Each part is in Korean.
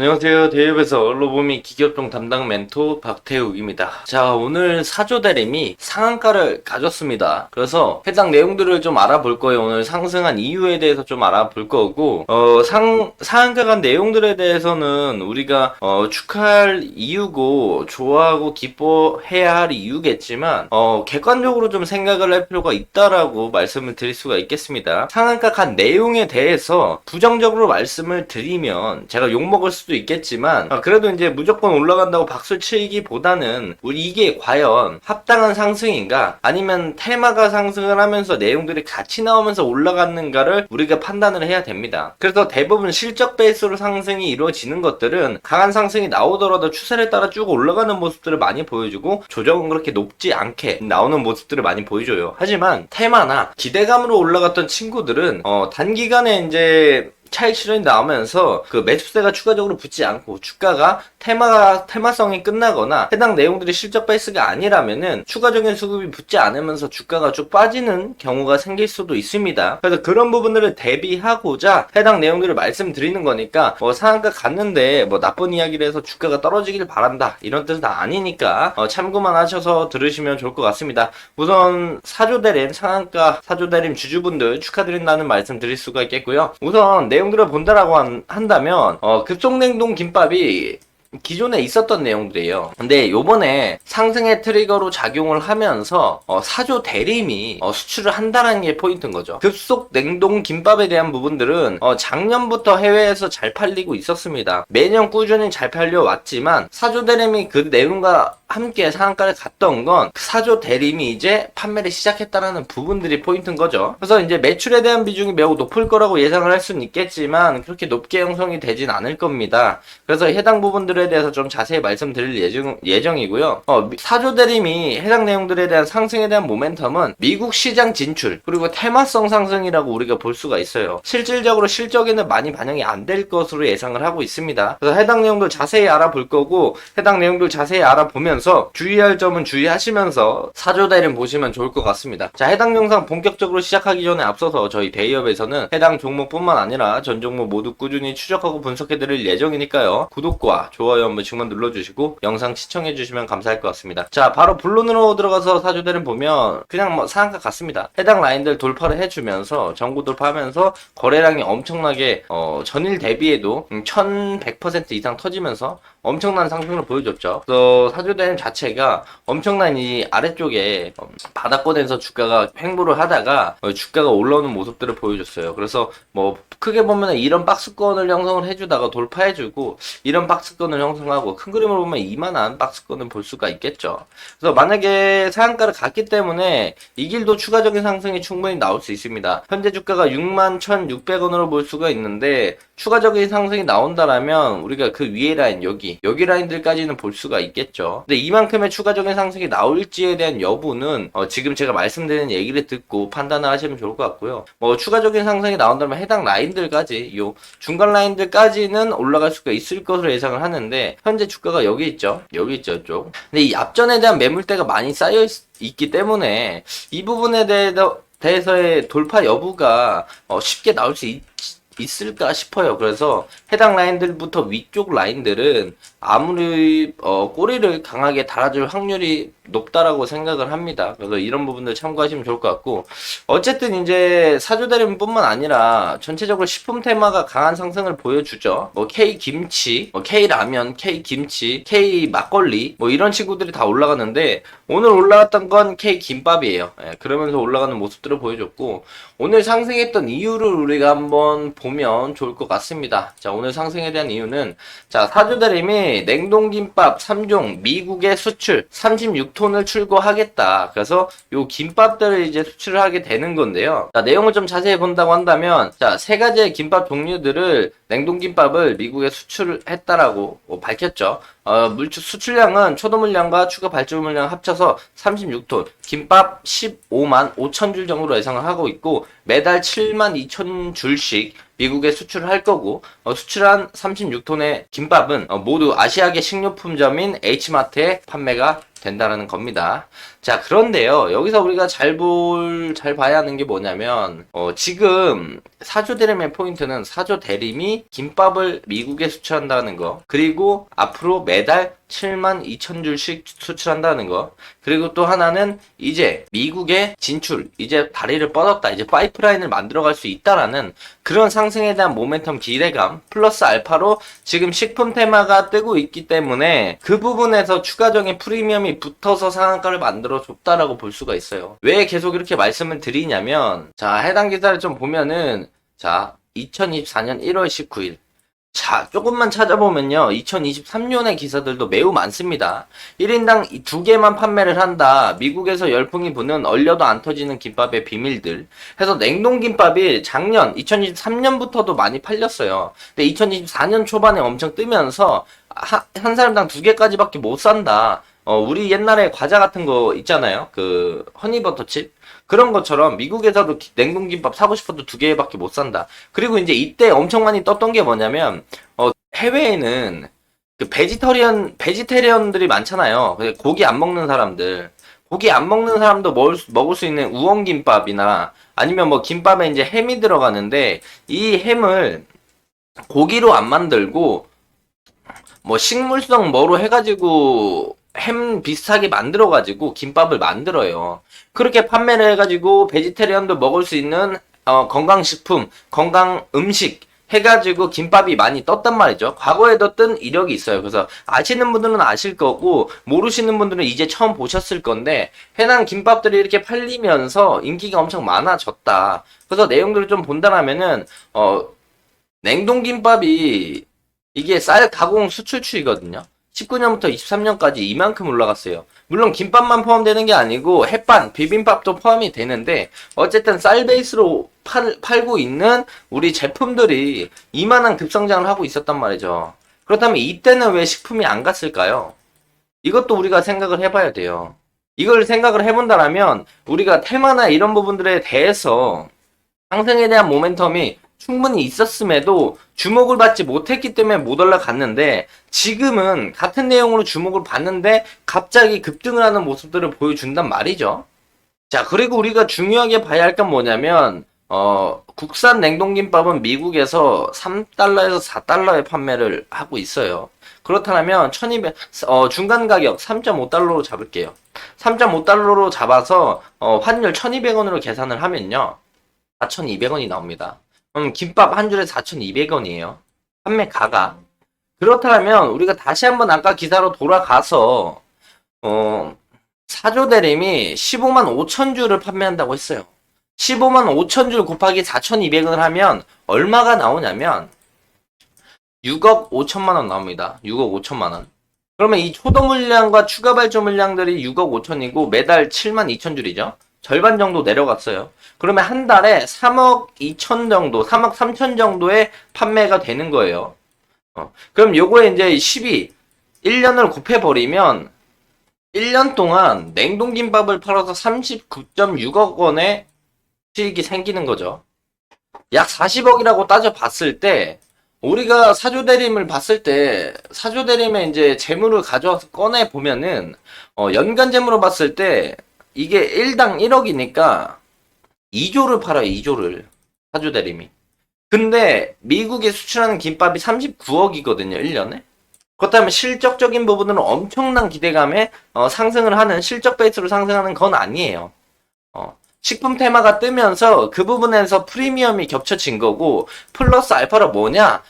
안녕하세요. 대협에서 언로보미 기계업종 담당 멘토 박태욱입니다. 자, 오늘 사조대림이 상한가를 가졌습니다. 그래서 해당 내용들을 좀 알아볼 거예요. 오늘 상승한 이유에 대해서 좀 알아볼 거고, 상한가 간 내용들에 대해서는 우리가 축하할 이유고 좋아하고 기뻐해야 할 이유겠지만 객관적으로 좀 생각을 할 필요가 있다라고 말씀을 드릴 수가 있겠습니다. 상한가 간 내용에 대해서 부정적으로 말씀을 드리면 제가 욕먹을 수도 있겠지만 그래도 이제 무조건 올라간다고 박수 치기보다는 우리 이게 과연 합당한 상승인가, 아니면 테마가 상승을 하면서 내용들이 같이 나오면서 올라갔는가를 우리가 판단을 해야 됩니다. 그래서 대부분 실적 베이스로 상승이 이루어지는 것들은 강한 상승이 나오더라도 추세를 따라 쭉 올라가는 모습들을 많이 보여주고, 조정은 그렇게 높지 않게 나오는 모습들을 많이 보여줘요. 하지만 테마나 기대감으로 올라갔던 친구들은 단기간에 이제 차익 실현이 나오면서 그 매수세가 추가적으로 붙지 않고 주가가 테마성이 끝나거나 해당 내용들이 실적 베이스가 아니라면은 추가적인 수급이 붙지 않으면서 주가가 쭉 빠지는 경우가 생길 수도 있습니다. 그래서 그런 부분들을 대비하고자 해당 내용들을 말씀드리는 거니까 상한가 갔는데 나쁜 이야기를 해서 주가가 떨어지길 바란다 이런 뜻은 다 아니니까 참고만 하셔서 들으시면 좋을 것 같습니다. 우선 사조대림 상한가 사조대림 주주분들 축하드린다는 말씀 드릴 수가 있겠고요. 우선 내용들을 본다라고 한다면 급속냉동 김밥이 기존에 있었던 내용들이에요. 근데 요번에 상승의 트리거로 작용을 하면서 사조 대림이 수출을 한다는 게 포인트인 거죠. 급속 냉동 김밥에 대한 부분들은 작년부터 해외에서 잘 팔리고 있었습니다. 매년 꾸준히 잘 팔려왔지만 사조 대림이 그 내용과 함께 상한가를 갔던 건 사조 대림이 이제 판매를 시작했다라는 부분들이 포인트인 거죠. 그래서 이제 매출에 대한 비중이 매우 높을 거라고 예상을 할 수는 있겠지만 그렇게 높게 형성이 되진 않을 겁니다. 그래서 해당 부분들에 대해서 좀 자세히 말씀드릴 예정이고요. 사조 대림이 해당 내용들에 대한 상승에 대한 모멘텀은 미국 시장 진출 그리고 테마성 상승이라고 우리가 볼 수가 있어요. 실질적으로 실적에는 많이 반영이 안 될 것으로 예상을 하고 있습니다. 그래서 해당 내용들 자세히 알아볼 거고, 해당 내용들 자세히 알아보면서 주의할 점은 주의하시면서 사조 대림 보시면 좋을 것 같습니다. 자, 해당 영상 본격적으로 시작하기 전에 앞서서 저희 대기업에서는 해당 종목뿐만 아니라 전 종목 모두 꾸준히 추적하고 분석해드릴 예정이니까요. 구독과 좋아요 한 번씩만 눌러주시고 영상 시청해주시면 감사할 것 같습니다. 자, 바로 본론으로 들어가서 사조 대림 보면 그냥 상한가 같습니다. 해당 라인들 돌파를 해주면서 전고 돌파하면서 거래량이 엄청나게 전일 대비해도 1100% 이상 터지면서 엄청난 상승을 보여줬죠. 그래서 사조 대림 자체가 엄청난 이 아래쪽에 바닥권에서 주가가 횡보를 하다가 주가가 올라오는 모습들을 보여줬어요. 그래서 크게 보면 이런 박스권을 형성을 해주다가 돌파해주고, 이런 박스권을 형성하고 큰 그림으로 보면 이만한 박스권을 볼 수가 있겠죠. 그래서 만약에 상한가를 갔기 때문에 이 길도 추가적인 상승이 충분히 나올 수 있습니다. 현재 주가가 61,600원으로 볼 수가 있는데 추가적인 상승이 나온다라면 우리가 그 위에 라인 여기 라인들까지는 볼 수가 있겠죠. 근데 이만큼의 추가적인 상승이 나올지에 대한 여부는 지금 제가 말씀드리는 얘기를 듣고 판단을 하시면 좋을 것 같고요. 추가적인 상승이 나온다면 해당 라인들까지, 요 중간 라인들까지는 올라갈 수가 있을 것으로 예상을 하는데, 현재 주가가 여기 있죠. 이쪽. 근데 이 앞전에 대한 매물대가 많이 쌓여 있기 때문에 이 부분에 대해서의 돌파 여부가 쉽게 나올 수 있을까 싶어요. 그래서 해당 라인들부터 위쪽 라인들은 아무리 꼬리를 강하게 달아줄 확률이 높다라고 생각을 합니다. 그래서 이런 부분들 참고하시면 좋을 것 같고, 어쨌든 이제 사조 대림뿐만 아니라 전체적으로 식품 테마가 강한 상승을 보여주죠. K 김치, K 라면, K 김치, K 막걸리 이런 친구들이 다 올라갔는데, 오늘 올라갔던 건 K 김밥이에요. 그러면서 올라가는 모습들을 보여줬고, 오늘 상승했던 이유를 우리가 한번 보면 좋을 것 같습니다. 자, 오늘 상승에 대한 이유는, 자, 사조 대림이 냉동김밥 3종 미국에 수출 36톤을 출고하겠다. 그래서 요 김밥들을 이제 수출을 하게 되는 건데요. 자, 내용을 좀 자세히 본다고 한다면, 자, 세 가지의 김밥 종류들을 냉동김밥을 미국에 수출을 했다라고 밝혔죠. 수출량은 초도 물량과 추가 발주 물량 합쳐서 36톤, 김밥 15만 5천 줄 정도로 예상을 하고 있고, 매달 7만 2천 줄씩 미국에 수출을 할 거고, 수출한 36톤의 김밥은 모두 아시아계 식료품점인 H마트에 판매가 된다라는 겁니다. 자, 그런데요. 여기서 우리가 잘 봐야 하는 게 뭐냐면, 지금 사조 대림의 포인트는 사조 대림이 김밥을 미국에 수출한다는 거, 그리고 앞으로 매달 72,000줄씩 수출한다는 거, 그리고 또 하나는 이제 미국에 진출, 이제 다리를 뻗었다, 이제 파이프라인을 만들어갈 수 있다라는 그런 상승에 대한 모멘텀 기대감, 플러스 알파로 지금 식품 테마가 뜨고 있기 때문에 그 부분에서 추가적인 프리미엄이 붙어서 상한가를 만들어줬다라고 볼 수가 있어요. 왜 계속 이렇게 말씀을 드리냐면, 자, 해당 기사를 좀 보면은, 자, 2024년 1월 19일. 자, 조금만 찾아보면요. 2023년의 기사들도 매우 많습니다. 1인당 2개만 판매를 한다. 미국에서 열풍이 부는 얼려도 안 터지는 김밥의 비밀들. 해서 냉동김밥이 작년 2023년부터도 많이 팔렸어요. 근데 2024년 초반에 엄청 뜨면서 한 사람당 2개까지밖에 못 산다. 우리 옛날에 과자 같은 거 있잖아요. 그 허니버터칩. 그런 것처럼 미국에서도 냉동김밥 사고 싶어도 2개밖에 못 산다. 그리고 이제 이때 엄청 많이 떴던 게 뭐냐면, 해외에는 그 베지테리언들이 많잖아요. 고기 안 먹는 사람들. 고기 안 먹는 사람도 먹을 수 있는 우엉김밥이나 아니면 뭐 김밥에 이제 햄이 들어가는데 이 햄을 고기로 안 만들고 뭐 식물성 뭐로 해가지고 햄 비슷하게 만들어가지고 김밥을 만들어요. 그렇게 판매를 해가지고 베지테리언도 먹을 수 있는 건강식품, 건강 음식 해가지고 김밥이 많이 떴단 말이죠. 과거에도 뜬 이력이 있어요. 그래서 아시는 분들은 아실 거고 모르시는 분들은 이제 처음 보셨을 건데 해당 김밥들이 이렇게 팔리면서 인기가 엄청 많아졌다. 그래서 내용들을 좀 본다라면은 냉동김밥이 이게 쌀 가공 수출추이거든요. 19년부터 23년까지 이만큼 올라갔어요. 물론 김밥만 포함되는 게 아니고 햇반, 비빔밥도 포함이 되는데 어쨌든 쌀 베이스로 팔고 있는 우리 제품들이 이만한 급성장을 하고 있었단 말이죠. 그렇다면 이때는 왜 식품이 안 갔을까요? 이것도 우리가 생각을 해봐야 돼요. 이걸 생각을 해본다라면 우리가 테마나 이런 부분들에 대해서 상승에 대한 모멘텀이 충분히 있었음에도 주목을 받지 못했기 때문에 못 올라갔는데 지금은 같은 내용으로 주목을 받는데 갑자기 급등을 하는 모습들을 보여준단 말이죠. 자, 그리고 우리가 중요하게 봐야 할 건 뭐냐면 국산 냉동김밥은 미국에서 3달러에서 4달러에 판매를 하고 있어요. 그렇다면 1200 중간 가격 3.5달러로 잡을게요. 3.5달러로 잡아서 환율 1200원으로 계산을 하면요. 4,200원이 나옵니다. 그럼 김밥 한 줄에 4,200원이에요. 판매가가. 그렇다면 우리가 다시 한번 아까 기사로 돌아가서 사조 대림이 15만 5천 줄을 판매한다고 했어요. 15만 5천 줄 곱하기 4,200원을 하면 얼마가 나오냐면 6억 5천만 원 나옵니다. 6억 5천만 원. 그러면 이 초도 물량과 추가 발주 물량들이 6억 5천이고 매달 7만 2천 줄이죠. 절반 정도 내려갔어요. 그러면 한 달에 3억 2천 정도, 3억 3천 정도의 판매가 되는 거예요. 그럼 요거에 이제 1년을 곱해버리면 1년 동안 냉동김밥을 팔아서 39.6억 원의 수익이 생기는 거죠. 약 40억이라고 따져봤을 때 우리가 사조대림을 봤을 때 사조대림의 이제 재물을 가져와서 꺼내 보면은 연간 재물로 봤을 때 이게 1당 1억이니까 2조를 팔아요. 2조를 사조대림이. 근데 미국에 수출하는 김밥이 39억이거든요. 1년에. 그렇다면 실적적인 부분은 엄청난 기대감에 상승을 하는 실적 베이스로 상승하는 건 아니에요. 식품 테마가 뜨면서 그 부분에서 프리미엄이 겹쳐진 거고 플러스 알파로 뭐냐?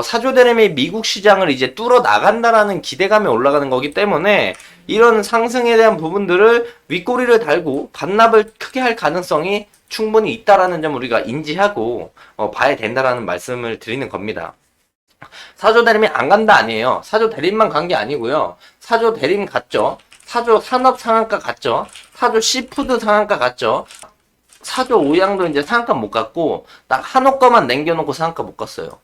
사조대림이 미국 시장을 이제 뚫어 나간다라는 기대감이 올라가는 거기 때문에 이런 상승에 대한 부분들을 윗꼬리를 달고 반납을 크게 할 가능성이 충분히 있다라는 점 우리가 인지하고 봐야 된다라는 말씀을 드리는 겁니다. 사조대림이 안 간다 아니에요. 사조대림만 간 게 아니고요. 사조대림 갔죠. 사조 산업 상한가 갔죠. 사조 시푸드 상한가 갔죠. 사조 오양도 이제 상한가 못 갔고 딱 한옥 거만 남겨놓고 상한가 못 갔어요.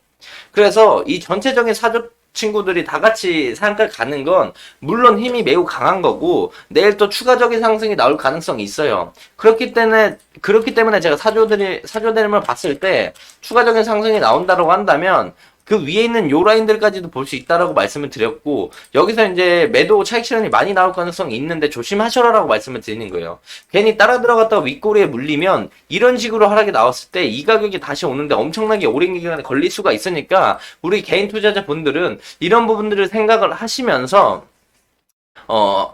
그래서 이 전체적인 사조 친구들이 다 같이 상한가 가는 건 물론 힘이 매우 강한 거고 내일 또 추가적인 상승이 나올 가능성이 있어요. 그렇기 때문에 제가 사조대림을 봤을 때 추가적인 상승이 나온다고 한다면 그 위에 있는 요 라인들까지도 볼 수 있다라고 말씀을 드렸고, 여기서 이제 매도 차익 실현이 많이 나올 가능성이 있는데 조심하셔라라고 말씀을 드리는 거예요. 괜히 따라 들어갔다가 윗꼬리에 물리면 이런 식으로 하락이 나왔을 때 이 가격이 다시 오는데 엄청나게 오랜 기간에 걸릴 수가 있으니까 우리 개인 투자자분들은 이런 부분들을 생각을 하시면서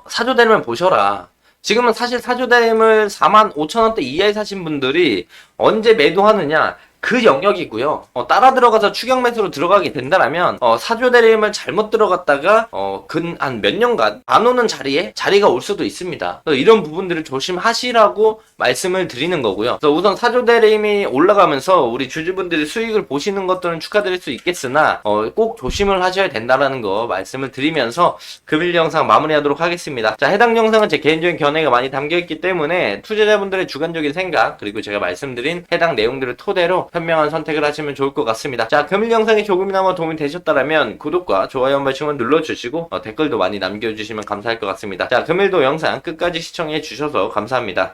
사조대림을 보셔라. 지금은 사실 사조대림을 45,000원대 이하에 사신 분들이 언제 매도하느냐, 그 영역이고요. 따라 들어가서 추격 매수로 들어가게 된다라면 사조대림을 잘못 들어갔다가 근 한 몇 년간 안 오는 자리가 올 수도 있습니다. 이런 부분들을 조심하시라고 말씀을 드리는 거고요. 그래서 우선 사조대림이 올라가면서 우리 주주분들이 수익을 보시는 것들은 축하드릴 수 있겠으나 꼭 조심을 하셔야 된다라는 거 말씀을 드리면서 금일 영상 마무리하도록 하겠습니다. 자, 해당 영상은 제 개인적인 견해가 많이 담겨있기 때문에 투자자분들의 주관적인 생각, 그리고 제가 말씀드린 해당 내용들을 토대로 현명한 선택을 하시면 좋을 것 같습니다. 자, 금일 영상이 조금이나마 도움이 되셨다면 구독과 좋아요 한 번씩만 눌러주시고 댓글도 많이 남겨주시면 감사할 것 같습니다. 자, 금일도 영상 끝까지 시청해 주셔서 감사합니다.